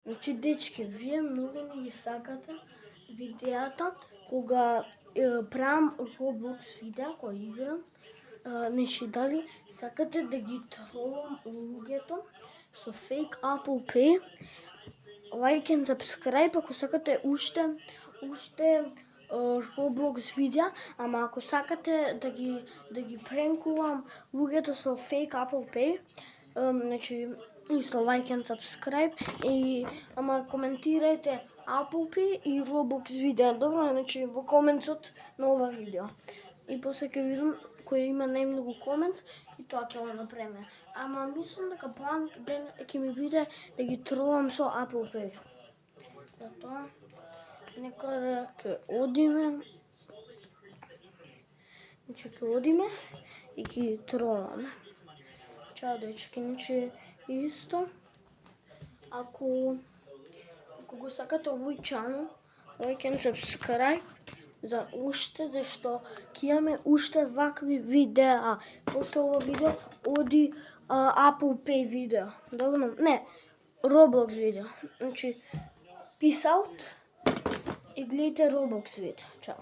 Значи, дечки, вие многу ми ги сакате видеата кога правам Roblox видеа, кои играм. Значи, дали сакате да ги тролам луѓето со fake Apple Pay, like and subscribe ако сакате уште Roblox видеа, ама ако сакате да ги пренкувам луѓето со fake Apple Pay, значи исто like and subscribe ама коментирајте Apple Pay и Roblox видеа, добро, значи во коментот на ова видео. И после ќе видам кој има најмногу комент и тоа ќе го направиме. Ама мислам дека план ден ќе ми биде да ги тролам со Apple Pay. Затоа некаде ќе одиме. Значи ќе одиме и ќе ги троламе. Чао дечки, значи исто ако го сакате овој чанел, like and subscribe за уште, зашто ќе имаме уште вакви видеа. После ова видео оди Apple Pay видео. Добро? Не, Roblox видео. Значи, peace out и гледайте Roblox видео. Чао.